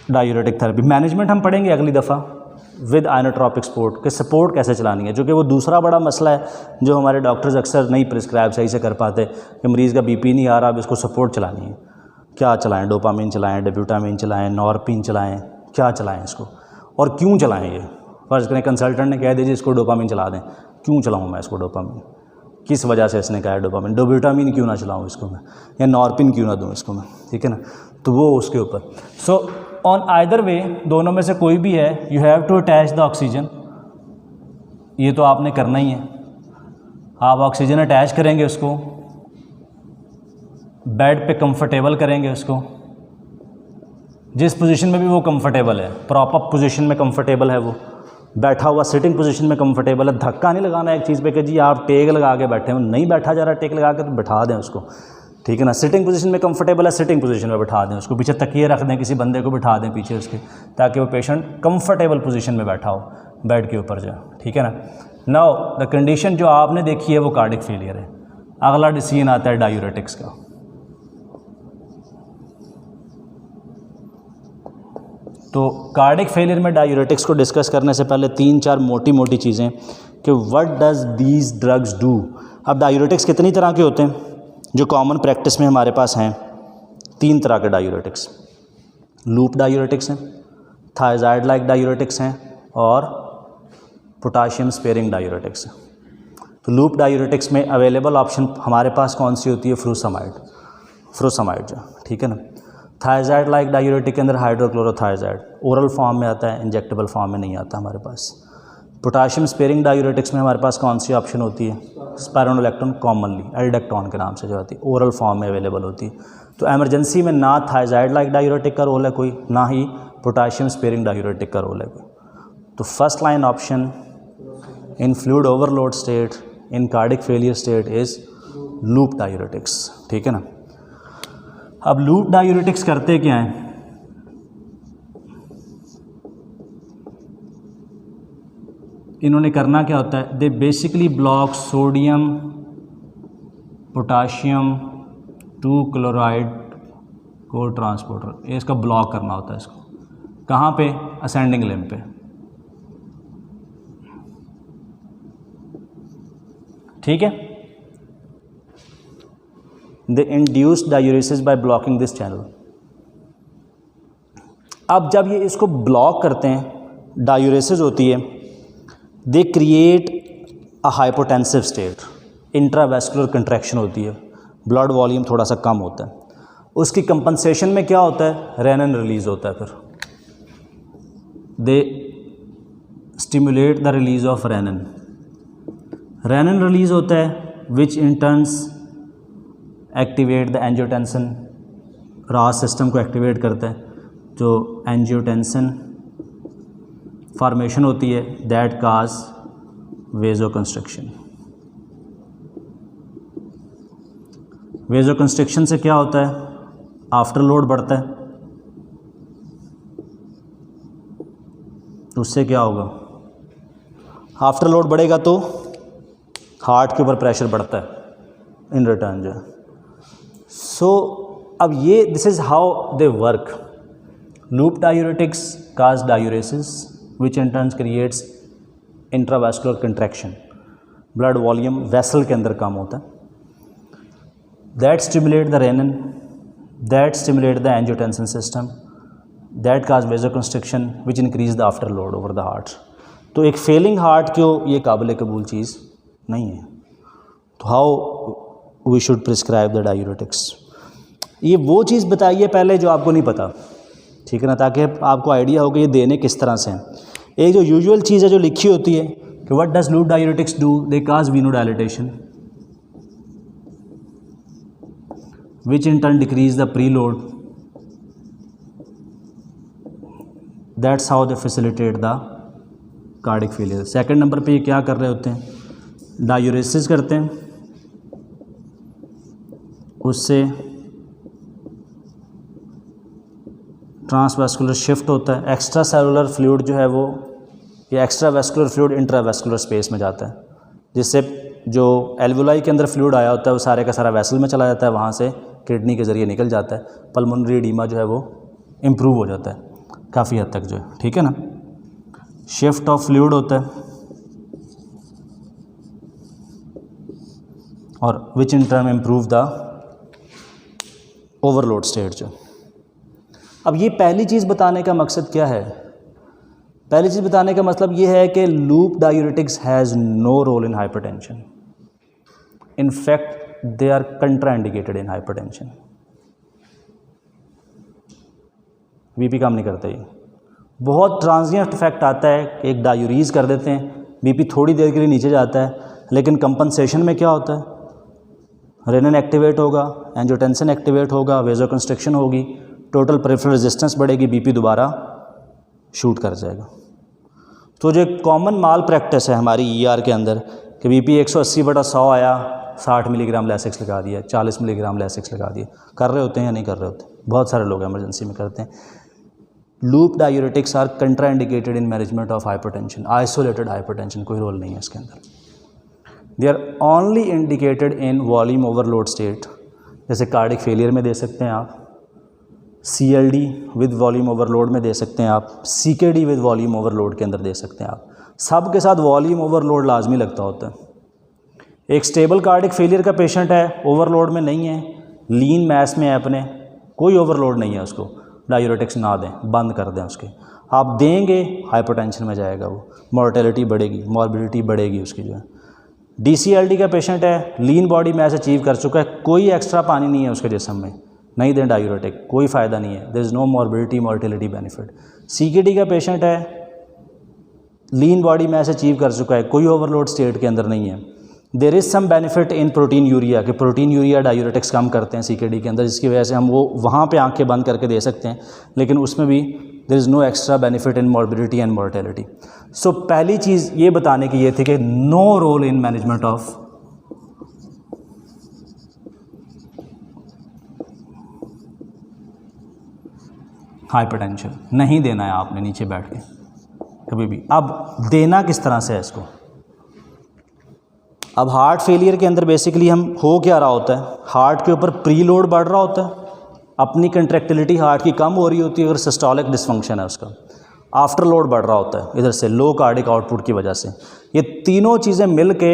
Diuretic therapy management हम पढ़ेंगे अगली दफ़ा विद आइनोट्रोपिक सपोर्ट कि सपोर्ट कैसे चलानी है, जो कि वो दूसरा बड़ा मसला है जो हमारे डॉक्टर्स अक्सर नहीं प्रिस्क्राइब सही से कर पाते कि मरीज़ का बीपी नहीं आ रहा, अब इसको सपोर्ट चलानी है। क्या चलाएं? डोपामिन चलाएं, डेब्यूटामिन चलाएं, नॉरपिन चलाएं, क्या चलाएं इसको और क्यों चलाएं? ये फर्ज करें कंसल्टेंट ने कह दीजिए इसको डोपामिन चला दें, क्यों चलाऊँ मैं इसको डोपामिन? किस वजह से इसने कहा है डोपामिन? डेब्यूटामिन क्यों ना चलाऊँ इसको मैं, या नॉरपिन क्यों ना दूँ इसको मैं, ठीक है ना? तो वो उसके ऊपर। सो ऑन आइदर वे, दोनों में से कोई भी है, you have to attach the oxygen. ये तो आपने करना ही है, आप ऑक्सीजन अटैच करेंगे उसको, बेड पे कंफर्टेबल करेंगे उसको, जिस पोजीशन में भी वो कंफर्टेबल है, प्रॉपर पोजीशन में कंफर्टेबल है, वो बैठा हुआ सिटिंग पोजीशन में कंफर्टेबल है। धक्का नहीं लगाना एक चीज़ पे कि जी आप टेक लगा के बैठे हो, नहीं बैठा जा रहा टेक लगा के, तो बैठा दें उसको, ठीक है ना? सिटिंग पोजीशन में कंफर्टेबल है, सिटिंग पोजीशन में बैठा दें उसको, पीछे तकिए रख दें, किसी बंदे को बिठा दें पीछे उसके, ताकि वो पेशेंट कंफर्टेबल पोजीशन में बैठा हो बेड के ऊपर जाए, ठीक है ना? नाउ द कंडीशन जो आपने देखी है वो कार्डिक फेलियर है। अगला डिसीजन आता है डायूरेटिक्स का। तो कार्डिक फेलियर में डायूरेटिक्स को डिस्कस करने से पहले 3-4 मोटी मोटी चीज़ें कि what does these drugs do. अब डायूरेटिक्स कितनी तरह के होते हैं जो कॉमन प्रैक्टिस में हमारे पास हैं? 3 तरह के डायूरेटिक्स, लूप डायूरेटिक्स हैं, थायजाइड लाइक डायूरेटिक्स हैं और पोटाशियम स्पेयरिंग डायूरेटिक्स हैं। तो लूप डायूरेटिक्स में अवेलेबल ऑप्शन हमारे पास कौन सी होती है? फ्रूसमाइड जो, ठीक है ना? थायजाइड लाइक डायूरेटिक के अंदर हाइड्रोक्लोरोथायजाइड ओरल फॉर्म में आता है, इंजेक्टेबल फॉर्म में नहीं आता हमारे पास। पोटाशियम स्पेयरिंग डायूरेटिक्स में हमारे पास कौन सी ऑप्शन होती है? स्पाइरोनोलेक्टोन, कॉमनली एल्डेक्टोन के नाम से जो आती है, ओरल फॉर्म में अवेलेबल होती है। तो एमरजेंसी में ना थायजाइड लाइक डायूरेटिक का रोल है कोई, ना ही पोटाशियम स्पेयरिंग डायूरेटिक का रोल है कोई। तो first line option in fluid overload state, in cardiac failure state is loop diuretics, ठीक है ना? अब लूप डायूरेटिक्स करते क्या हैं? इन्होंने करना क्या होता है? They basically block sodium potassium 2 chloride को ट्रांसपोर्टर, ये इसका ब्लॉक करना होता है इसको। कहाँ पे? असेंडिंग लिम्ब पे, ठीक है? दे induce diuresis by blocking this channel. अब जब ये इसको ब्लॉक करते हैं, डायूरेसिस होती है, they create a hypotensive state, intravascular contraction होती है, ब्लड वॉल्यूम थोड़ा सा कम होता है। उसकी कंपनसेशन में क्या होता है? रेनिन रिलीज होता है। फिर they stimulate the release of renin, renin release होता है which in turns activate the angiotensin, RAS system को एक्टिवेट करता है। जो एंजियोटेंसिन फॉर्मेशन होती है दैट काज वेजोकंस्ट्रिक्शन। वेजोकंस्ट्रिक्शन से क्या होता है? आफ्टर लोड बढ़ता है, तो उससे क्या होगा? आफ्टर लोड बढ़ेगा तो हार्ट के ऊपर प्रेशर बढ़ता है इन रिटर्न जो है। सो अब ये this is how they work. Loop diuretics cause diuresis which in turns creates intravascular contraction, blood volume vessel के अंदर कम होता है। That stimulate the renin, that stimulate the angiotensin system, that cause vasoconstriction which increase the after load over the heart. तो एक Fehling heart को ये काबिल कबूल चीज़ नहीं है। तो how we should prescribe the diuretics, ये वो चीज़ बताइए पहले जो आपको नहीं पता, ठीक है ना, ताकि आपको आइडिया हो कि ये देने किस तरह से हैं। एक जो यूजुअल चीज़ है जो लिखी होती है कि what does loop diuretics do, they cause venodilatation which in turn decrease the pre load, that's how they facilitate the cardiac failure. Second number पे ये क्या कर रहे होते हैं? डायूरेसिस करते हैं, उससे ट्रांसवेस्कुलर शिफ्ट होता है, एक्स्ट्रा सेलुलर फ्लूइड जो है वो, ये extra vascular fluid intravascular space में जाता है, जिससे जो एल्वुलाई के अंदर फ्लूइड आया होता है वो सारे का सारा वेसल में चला जाता है, वहाँ से किडनी के ज़रिए निकल जाता है, पल्मोनरी एडीमा जो है वो इम्प्रूव हो जाता है। काफ़ी हद तक जो है, ठीक है ना। शिफ्ट ऑफ फ्लूइड होता है और which in term improve the overload state जो। अब ये पहली चीज़ बताने का मकसद क्या है? पहली चीज़ बताने का मतलब ये है कि loop diuretics has no role in hypertension. In fact they are contraindicated in hypertension. BP कम नहीं करते ये, बहुत ट्रांजिएंट इफेक्ट आता है कि एक डायूरीज कर देते हैं, बीपी थोड़ी देर के लिए नीचे जाता है, लेकिन कंपनसेशन में क्या होता है? रेनिन एक्टिवेट होगा, एंजियोटेंसिन एक्टिवेट होगा, वेजोकंस्ट्रिक्शन होगी, टोटल पेरिफेरल रेजिस्टेंस बढ़ेगी, बीपी दोबारा शूट कर जाएगा। तो जो एक कॉमन माल प्रैक्टिस है हमारी ईआर के अंदर कि बीपी 180/100 आया, 60 मिलीग्राम लेसिक्स लगा दिया, 40 मिलीग्राम लेसिक्स लगा दिया, कर रहे होते हैं या नहीं कर रहे होते? बहुत सारे लोग इमरजेंसी में करते हैं। Loop diuretics are contraindicated in management of hypertension, isolated hypertension, कोई रोल नहीं है इसके अंदर। They are only indicated in volume overload state, जैसे कार्डिक फेलियर में दे सकते हैं आप, CLD विद वॉल्यूम ओवरलोड में दे सकते हैं आप, CKD विद वॉल्यूम ओवरलोड के अंदर दे सकते हैं आप। सब के साथ वॉल्यूम ओवरलोड लाजमी लगता होता है। एक स्टेबल कार्डिक फेलियर का पेशेंट है, ओवरलोड में नहीं है, लीन मैस में है, अपने कोई ओवरलोड नहीं है, उसको डायूरेटिक्स ना दें, बंद कर दें उसके। आप देंगे हाइपरटेंशन में जाएगा वो, मॉर्टेलिटी बढ़ेगी, मॉर्बिडिटी बढ़ेगी उसकी जो है। DCLD का पेशेंट है, लीन बॉडी मैस अचीव कर चुका है, कोई एक्स्ट्रा पानी नहीं है उसके जिस्म में, नहीं दें डायूरेटिक, कोई फ़ायदा नहीं है, there is no morbidity mortality benefit. CKD का पेशेंट है, लीन बॉडी मैस अचीव कर चुका है, कोई ओवरलोड स्टेट के अंदर नहीं है, there is some benefit in proteinuria, कि प्रोटीन यूरिया डायूरेटिक्स कम करते हैं CKD के अंदर, जिसकी वजह से हम वो वहाँ पे आंखें बंद करके दे सकते हैं, लेकिन उसमें भी there is no extra benefit in morbidity and mortality. So पहली चीज़ ये बताने की ये थी कि no role in management of hypertension, नहीं देना है आपने नीचे बैठ के कभी भी। अब देना किस तरह से है इसको? अब हार्ट फेलियर के अंदर बेसिकली हम हो क्या रहा होता है, हार्ट के ऊपर प्री लोड बढ़ रहा होता है, अपनी कंट्रैक्टिलिटी हार्ट की कम हो रही होती है, और सिस्टोलिक डिसफंक्शन है उसका, आफ्टर लोड बढ़ रहा होता है इधर से लो कार्डिक आउटपुट की वजह से। ये तीनों चीज़ें मिल के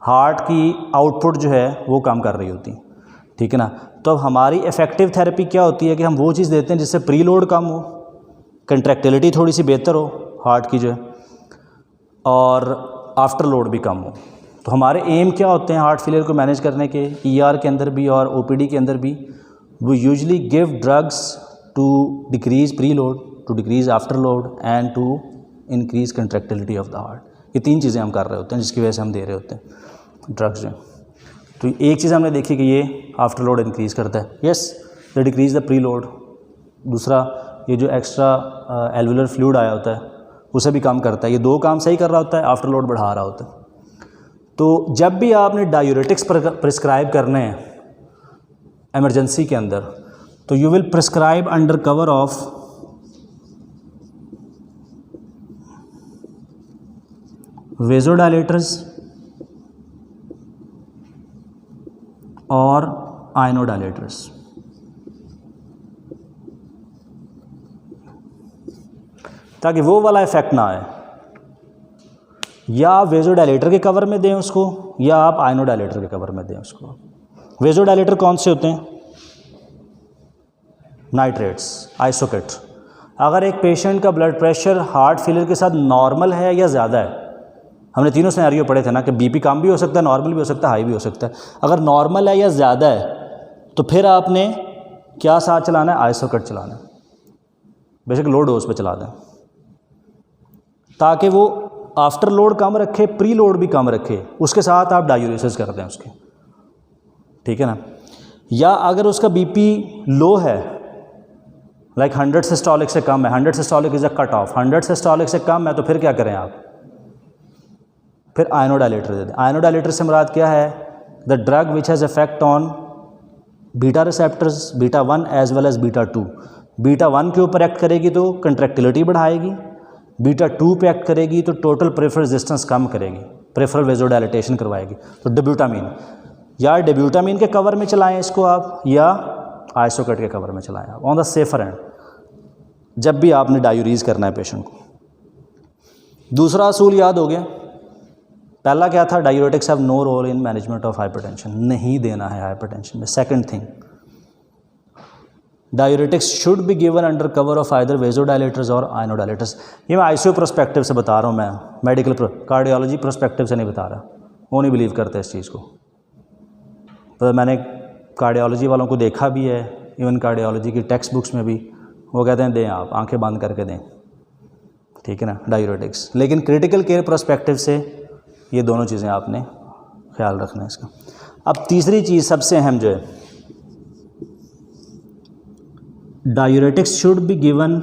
हार्ट की आउटपुट जो है वो कम कर रही होती, ठीक है ना। तो अब हमारी इफ़ेक्टिव थेरेपी क्या होती है कि हम वो चीज़ देते हैं जिससे प्री लोड कम हो, कंट्रैक्टिलिटी थोड़ी सी बेहतर हो हार्ट की जो है, और आफ्टर लोड भी कम हो। तो हमारे एम क्या होते हैं हार्ट फेलियर को मैनेज करने के, ER के अंदर भी और OPD के अंदर भी? We usually give drugs to decrease pre load, to decrease after load and to increase contractility of the heart. ये तीन चीज़ें हम कर रहे होते हैं जिसकी वजह से हम दे रहे होते हैं ड्रग्स जो। तो एक चीज़ हमने देखी कि ये आफ्टर लोड इंक्रीज़ करता है, yes, the decrease the pre load. दूसरा, ये जो एक्स्ट्रा एल्वुलर फ्लूइड आया होता है उसे भी कम करता है। ये दो काम सही कर रहा होता है, आफ्टर लोड बढ़ा रहा होता है। तो जब भी आपने डायूरेटिक्स प्रिस्क्राइब करने हैं इमरजेंसी के अंदर, तो you will prescribe under cover of vasodilators और आयनोडाइलेटर्स। ताकि वो वाला इफेक्ट ना आए, या आप वेजोडाइलेटर के कवर में दें उसको, या आप आयनोडाइलेटर के कवर में दें उसको। वेजोडाइलेटर कौन से होते हैं? नाइट्रेट्स, आइसोकेट। अगर एक पेशेंट का ब्लड प्रेशर हार्ट फेलियर के साथ नॉर्मल है या ज़्यादा है, हमने तीनों सिनेरियो पढ़े थे ना कि बीपी कम भी हो सकता है, नॉर्मल भी हो सकता है, हाई भी हो सकता है। अगर नॉर्मल है या ज़्यादा है तो फिर आपने क्या साथ चलाना है? आइसोकेट चलाना है, बेशक लो डोज पे चला दें, ताकि वो आफ्टर लोड कम रखे, प्री लोड भी कम रखे, उसके साथ आप डायूरेसिस कर दें उसके, ठीक है ना। या अगर उसका बीपी लो है, लाइक 100 सिस्टोलिक से कम है, 100 systolic is a cut off, 100 systolic से कम है, तो फिर क्या करें आप? फिर आयनोडाइलेटर दे दें। आयनोडाइलेटर से मुराद क्या है? The drug which has effect on beta receptors, beta 1 as well as beta 2। Beta 1 के ऊपर एक्ट करेगी तो कंट्रैक्टिलिटी बढ़ाएगी, बीटा 2 पे एक्ट करेगी तो टोटल पेरिफेरल रेजिस्टेंस कम करेगी, पेरिफेरल वेजोडाइलेटेशन करवाएगी। तो डेब्यूटामीन, या डेब्यूटामीन के कवर में चलाएं इसको आप, या आइसोकेट के कवर में चलाएं आप, ऑन द सेफर एंड। जब भी आपने डायूरीज करना है पेशेंट को। दूसरा असूल याद हो गया। पहला क्या था? Diuretics have no role in management of hypertension, नहीं देना है हाइपरटेंशन में। Second thing, diuretics should be given under cover of either vasodilators और आयनोडाइलेटर्स। ये मैं आईसीयू प्रोस्पेक्टिव से बता रहा हूँ, मैं मेडिकल कार्डियोलॉजी प्रोस्पेक्टिव से नहीं बता रहा, वो नहीं बिलीव करते इस चीज़ को। तो मैंने कार्डियोलॉजी वालों को देखा भी है, इवन कार्डियोलॉजी की टेक्स्ट बुक्स में भी वो कहते हैं दें, आप आंखें बंद करके दें, ठीक है ना, डायूरेटिक्स। लेकिन क्रिटिकल केयर प्रोस्पेक्टिव से ये दोनों चीज़ें आपने ख्याल रखना है इसका। अब तीसरी चीज़ सबसे अहम जो है, diuretics should be given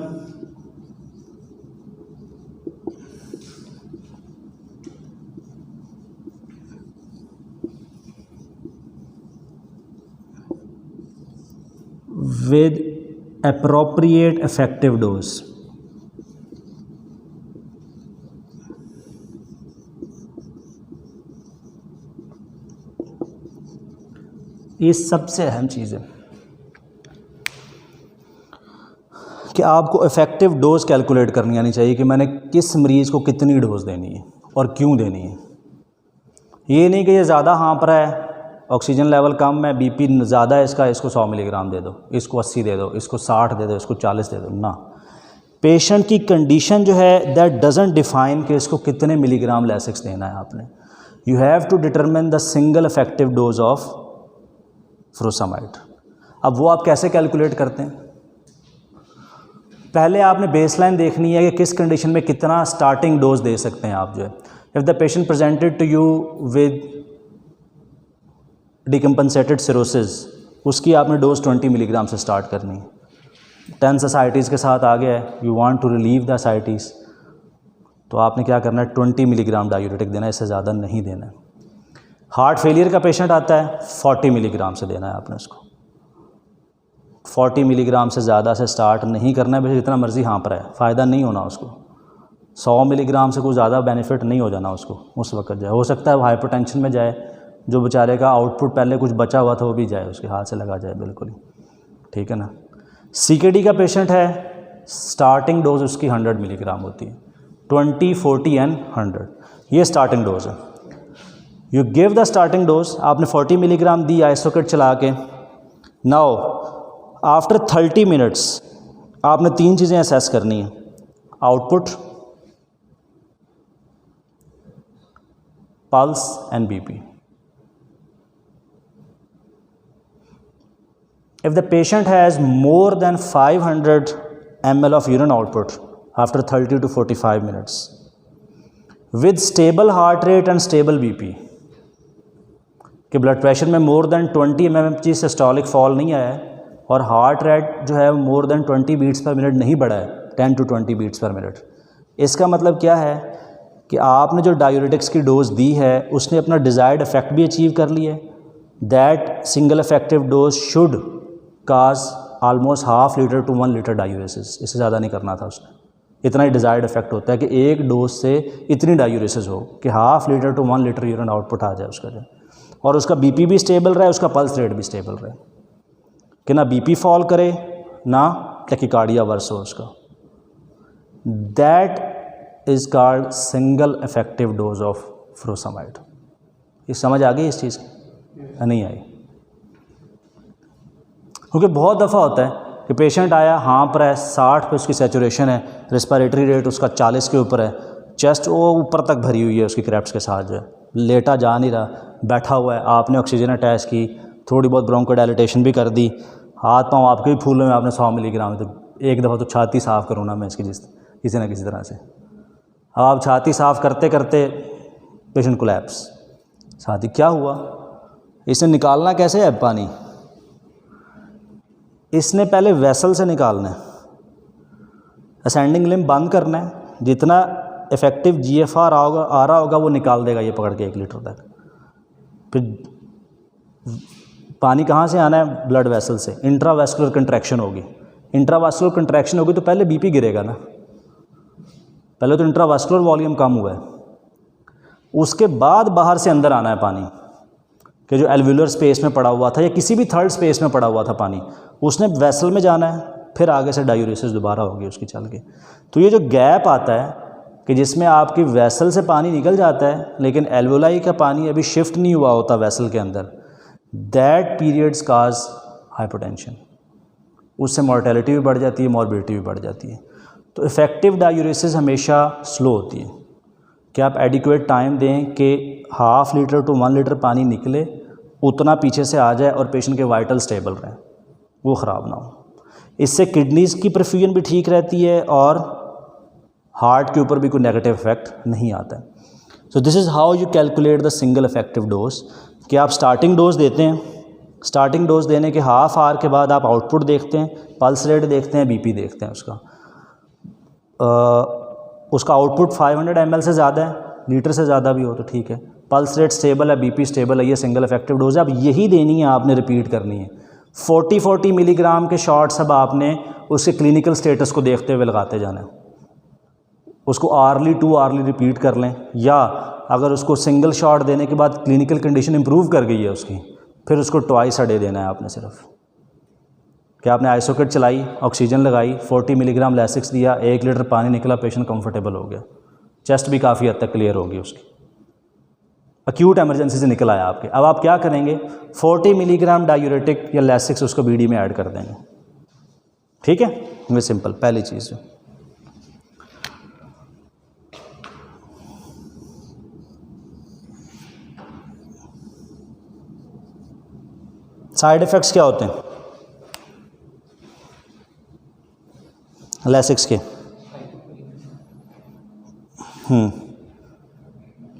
with appropriate effective dose। ये सबसे अहम चीज़ है कि आपको इफ़ेक्टिव डोज कैलकुलेट करनी आनी चाहिए कि मैंने किस मरीज़ को कितनी डोज देनी है और क्यों देनी है। ये नहीं कि ये ज़्यादा हाँफ रहा है, ऑक्सीजन लेवल कम है, बीपी ज़्यादा है इसका, इसको 100 मिलीग्राम दे दो, इसको 80 दे दो, इसको 60 दे दो, इसको 40 दे दो ना। पेशेंट की कंडीशन जो है दैट डजंट डिफाइन कि इसको कितने मिलीग्राम लेसिक्स देना है आपने। You have to determine the single effective dose of frusemide. अब वो आप कैसे कैलकुलेट करते हैं? पहले आपने बेसलाइन देखनी है कि किस कंडीशन में कितना स्टार्टिंग डोज दे सकते हैं आप जो है। If the patient presented to you with decompensated cirrhosis, उसकी आपने डोज 20 मिलीग्राम से स्टार्ट करनी है। 10 असाइटीज़ के साथ आ गया है, you want to relieve the ascites, तो आपने क्या करना है, 20 मिलीग्राम डायूरेटिक देना है, इससे ज़्यादा नहीं देना है। हार्ट फेलियर का पेशेंट आता है, 40 मिलीग्राम से देना है आपने उसको। 40 मिलीग्राम से ज़्यादा से स्टार्ट नहीं करना है, वैसे जितना मर्जी हाँप रहा है, फ़ायदा नहीं होना उसको। 100 मिलीग्राम से कुछ ज़्यादा बेनिफिट नहीं हो जाना उसको उस वक्त जाए। हो सकता है वो हाइपरटेंशन में जाए, जो बेचारे का आउटपुट पहले कुछ बचा हुआ था वो भी जाए, उसके हाथ से लगा जाए बिल्कुल ही, ठीक है ना। सीकेडी का पेशेंट है, स्टार्टिंग डोज उसकी 100 मिलीग्राम होती है, 20, 40 एंड 100, ये स्टार्टिंग डोज है। You give the starting dose, आपने 40 मिलीग्राम दी आई सॉकेट चला के। नाउ आफ्टर 30 मिनट्स आपने 3 चीज़ें असेस करनी है, output, pulse and BP. If the patient has more than 500 ml of urine output after 30 to 45 minutes with stable heart rate and stable BP, कि blood pressure में more than 20 mmHg systolic fall नहीं आया है और heart rate जो है more than 20 beats per minute नहीं बढ़ा है, 10 to 20 बीट्स पर मिनट। इसका मतलब क्या है कि आपने जो डायूरेटिक्स की डोज दी है उसने अपना डिज़ायर्ड इफेक्ट भी अचीव कर लिया है। That single effective dose should cause almost ½ litre to 1 litre diuresis, इससे ज़्यादा नहीं करना था उसने। इतना ही डिज़ायर्ड इफेक्ट होता है कि एक डोज से इतनी डायूरेसिस हो कि ½ litre to 1 litre urine output आ जाए उसका जो, और उसका बीपी भी स्टेबल रहे, उसका पल्स रेट भी स्टेबल रहे, कि ना बीपी फॉल करे ना टैकीकार्डिया वर्स हो उसका। That is called single effective dose of frusemide. ये समझ आ गई इस चीज़ की? नहीं आई? क्योंकि बहुत दफ़ा होता है कि पेशेंट आया हाँप रहा है, 60 पे उसकी सैचुरेशन है, रिस्पिरेटरी रेट उसका 40 के ऊपर है, चेस्ट वो ऊपर तक भरी हुई है उसकी क्रैप्स के साथ जो है, लेटा जा नहीं रहा, बैठा हुआ है, आपने ऑक्सीजन अटैच की, थोड़ी बहुत ब्रोंकोडाइलेटेशन भी कर दी, हाथ पाँव आपके भी फूले में, आपने 100 मिलीग्राम, तो एक दफ़ा तो छाती साफ़ करूँ ना मैं इसकी किसी ना किसी तरह से। आप छाती साफ़ करते करते पेशेंट कोलैप्स, छाती क्या हुआ, इसे निकालना कैसे है पानी? इसने पहले वेसल से निकालना है, असेंडिंग लिम्ब बंद करना है, जितना इफेक्टिव जीएफआर आ रहा होगा वो निकाल देगा ये पकड़ के 1 लीटर तक। फिर पानी कहाँ से आना है? ब्लड वेसल से। इंट्रावेस्कुलर कंट्रैक्शन होगी, इंट्रावेस्कुलर कंट्रैक्शन होगी तो पहले बीपी गिरेगा ना, पहले तो इंट्रावेस्कुलर वॉल्यूम कम हुआ है, उसके बाद बाहर से अंदर आना है पानी, कि जो एल्वुलर स्पेस में पड़ा हुआ था या किसी भी थर्ड स्पेस में पड़ा हुआ था पानी, उसने वेसल में जाना है, फिर आगे से डायूरेसिस दोबारा होगी उसकी चल के। तो ये जो गैप आता है कि जिसमें आपकी वेसल से पानी निकल जाता है लेकिन एल्वोलाई का पानी अभी शिफ्ट नहीं हुआ होता वेसल के अंदर, दैट पीरियड्स काज हाइपोटेंशन। उससे मॉर्टेलिटी भी बढ़ जाती है, मॉर्बिडिटी भी बढ़ जाती है। तो इफ़ेक्टिव डायूरेसिस हमेशा स्लो होती है कि आप एडिक्वेट टाइम दें कि ½ लीटर टू 1 लीटर पानी निकले, उतना पीछे से आ जाए और पेशेंट के वाइटल स्टेबल रहें, वो ख़राब ना हो। इससे किडनीज़ की परफ्यूजन भी ठीक रहती है और हार्ट के ऊपर भी कोई नेगेटिव इफेक्ट नहीं आता है। So this is how you calculate the single effective dose, कि आप स्टार्टिंग डोज देते हैं, स्टार्टिंग डोज देने के ½ आवर के बाद आप आउटपुट देखते हैं, पल्स रेट देखते हैं, बीपी देखते हैं उसका आउटपुट 500 ml से ज़्यादा है, लीटर से ज़्यादा भी हो तो ठीक है, पल्स रेट स्टेबल है, बीपी स्टेबल है, ये सिंगल इफेक्टिव डोज है। अब यही देनी है आपने, रिपीट करनी है। 40 मिलीग्राम के शॉट्स अब आपने उसके क्लिनिकल स्टेटस को देखते हुए लगाते जाना है। उसको आर्ली 2 आर्ली रिपीट कर लें, या अगर उसको सिंगल शॉट देने के बाद क्लिनिकल कंडीशन इंप्रूव कर गई है उसकी, फिर उसको ट्वाइस अ डे देना है आपने। सिर्फ कि आपने आइसोकेट चलाई, ऑक्सीजन लगाई, 40 मिलीग्राम लैसिक्स दिया, 1 लीटर पानी निकला, पेशेंट कंफर्टेबल हो गया, चेस्ट भी काफ़ी हद तक क्लियर होगी उसकी, अक्यूट एमरजेंसी से निकल आया आपके। अब आप क्या करेंगे, 40 मिलीग्राम डायूरेटिक या लैसिक्स उसको बीडी में ऐड कर देंगे। ठीक है, ये सिंपल पहली चीज़ है। साइड इफ़ेक्ट्स क्या होते हैं लैसिक्स के?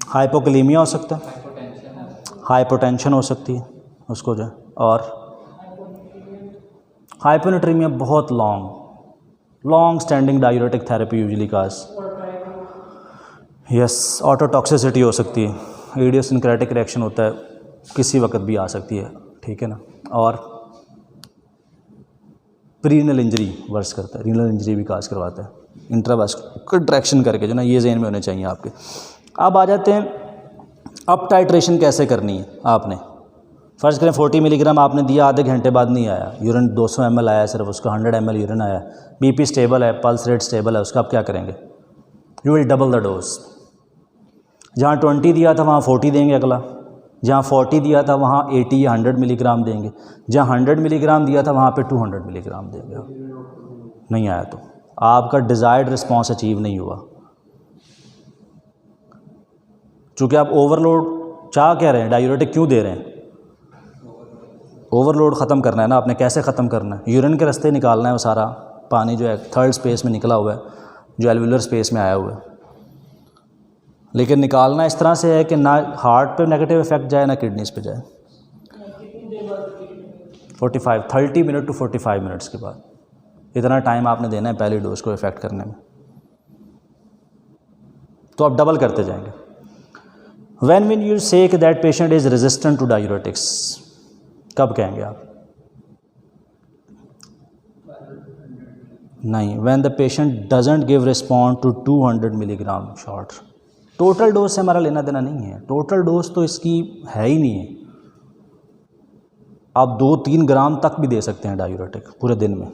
हाइपोकलीमिया हो सकता है, हाइपोटेंशन हो सकती है उसको जो है, और हाइपोनेट्रीमिया बहुत long standing diuretic therapy usually cause, yes, ototoxicity हो सकती है, इडियोसिंक्रेटिक रिएक्शन होता है, किसी वक्त भी आ सकती है, ठीक है ना। और रीनल इंजरी वर्स करता है, रीनल इंजरी भी काज करवाता है, इंट्रावास्कुलर कंट्रैक्शन करके, जो ना ये ज़हन में होने चाहिए आपके। अब आ जाते हैं अप टाइट्रेशन कैसे करनी है आपने। फ़र्ज़ करें 40 मिलीग्राम आपने दिया, आधे घंटे बाद नहीं आया, यूरिन 200 ml आया, सिर्फ उसका 100 ml यूरिन आया, बीपी स्टेबल है, पल्स रेट स्टेबल है, उसका आप क्या करेंगे, you will double the dose. जहाँ 20 दिया था वहाँ 40 देंगे अगला, जहाँ 40 दिया था वहाँ 80 या 100 मिलीग्राम देंगे, जहाँ 100 मिलीग्राम दिया था वहाँ पे 200 मिलीग्राम देंगे। नहीं आया तो आपका डिज़ायर्ड रिस्पॉन्स अचीव नहीं हुआ, चूँकि आप ओवरलोड चाह कह रहे हैं, डायूरेटिक क्यों दे रहे हैं, ओवरलोड ख़त्म करना है ना आपने। कैसे ख़त्म करना है, यूरिन के रास्ते निकालना है वो सारा पानी जो है थर्ड स्पेस में निकला हुआ है, जो एल्वुलर स्पेस में आया हुआ है, लेकिन निकालना इस तरह से है कि ना हार्ट पे नेगेटिव इफेक्ट जाए ना किडनीज़ पे जाए। 30 मिनट टू 45 मिनट्स के बाद, इतना टाइम आपने देना है पहली डोज को इफेक्ट करने में। तो आप डबल करते जाएंगे। When you say that patient is resistant to diuretics, कब कहेंगे आप? नहीं, when the patient doesn't give respond to 200 milligram shot. Total dose से हमारा लेना देना नहीं है, टोटल डोज तो इसकी है ही नहीं है। आप 2-3 ग्राम तक भी दे सकते हैं डायूरेटिक पूरे दिन में,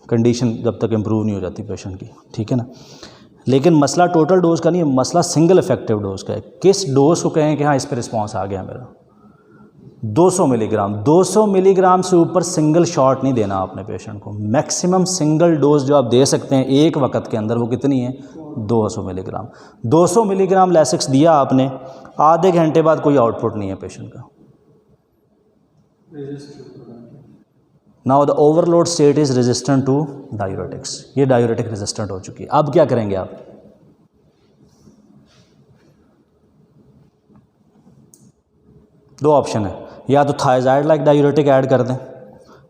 कंडीशन जब तक इम्प्रूव नहीं हो जाती पेशेंट की, ठीक है ना। लेकिन मसला टोटल डोज का नहीं है, मसला सिंगल इफेक्टिव डोज का है। किस डोज को कहें कि हाँ इस पर रिस्पॉन्स आ गया मेरा? 200 मिलीग्राम। 200 मिलीग्राम से ऊपर सिंगल शॉट नहीं देना आपने पेशेंट को। मैक्सिमम सिंगल डोज जो आप दे सकते हैं एक वक्त के अंदर, वो कितनी है? 200 मिलीग्राम। 200 मिलीग्राम लैसिक्स दिया आपने, आधे घंटे बाद कोई आउटपुट नहीं है पेशेंट का। Now the overload state is resistant to diuretics, ये डायूरेटिक रेजिस्टेंट हो चुकी है। अब क्या करेंगे आप? दो ऑप्शन है, या तो थायजाइड लाइक डायूरेटिक ऐड कर दें,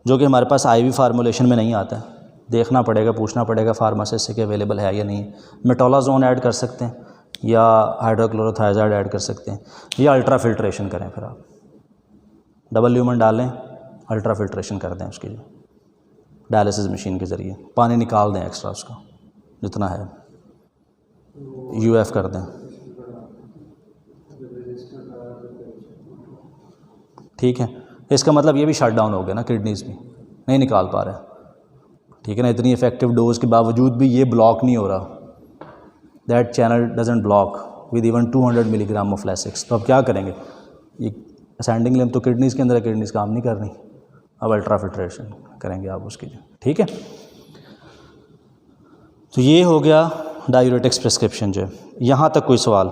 जो कि हमारे पास आईवी फार्मूलेशन में नहीं आता है, देखना पड़ेगा, पूछना पड़ेगा फार्मासिस्ट से कि अवेलेबल है या नहीं। मेटोलाजोन ऐड कर सकते हैं, या हाइड्रोक्लोरोथायजाइड ऐड कर सकते हैं, या अल्ट्रा फिल्ट्रेशन करें। फिर आप डबल ल्यूमन डालें, अल्ट्रा फिल्ट्रेशन कर दें उसकी, डायलिसिस मशीन के ज़रिए पानी निकाल दें एक्स्ट्रा उसका जितना है, यूएफ कर दें, ठीक है। इसका मतलब ये भी शट डाउन हो गया ना, किडनीज़ भी नहीं निकाल पा रहे। ठीक है ना, इतनी इफेक्टिव डोज के बावजूद भी ये ब्लॉक नहीं हो रहा, that channel doesn't block with even 200 milligram of Lasix. तो अब क्या करेंगे, ये असेंडिंग लिम्फ तो किडनीज़ के अंदर है, किडनीज़ काम नहीं कर रही, अब अल्ट्रा फिल्ट्रेशन करेंगे आप उसकी, ठीक है। तो ये हो गया डायूरेटिक्स प्रिस्क्रिप्शन जो है। यहाँ तक कोई सवाल?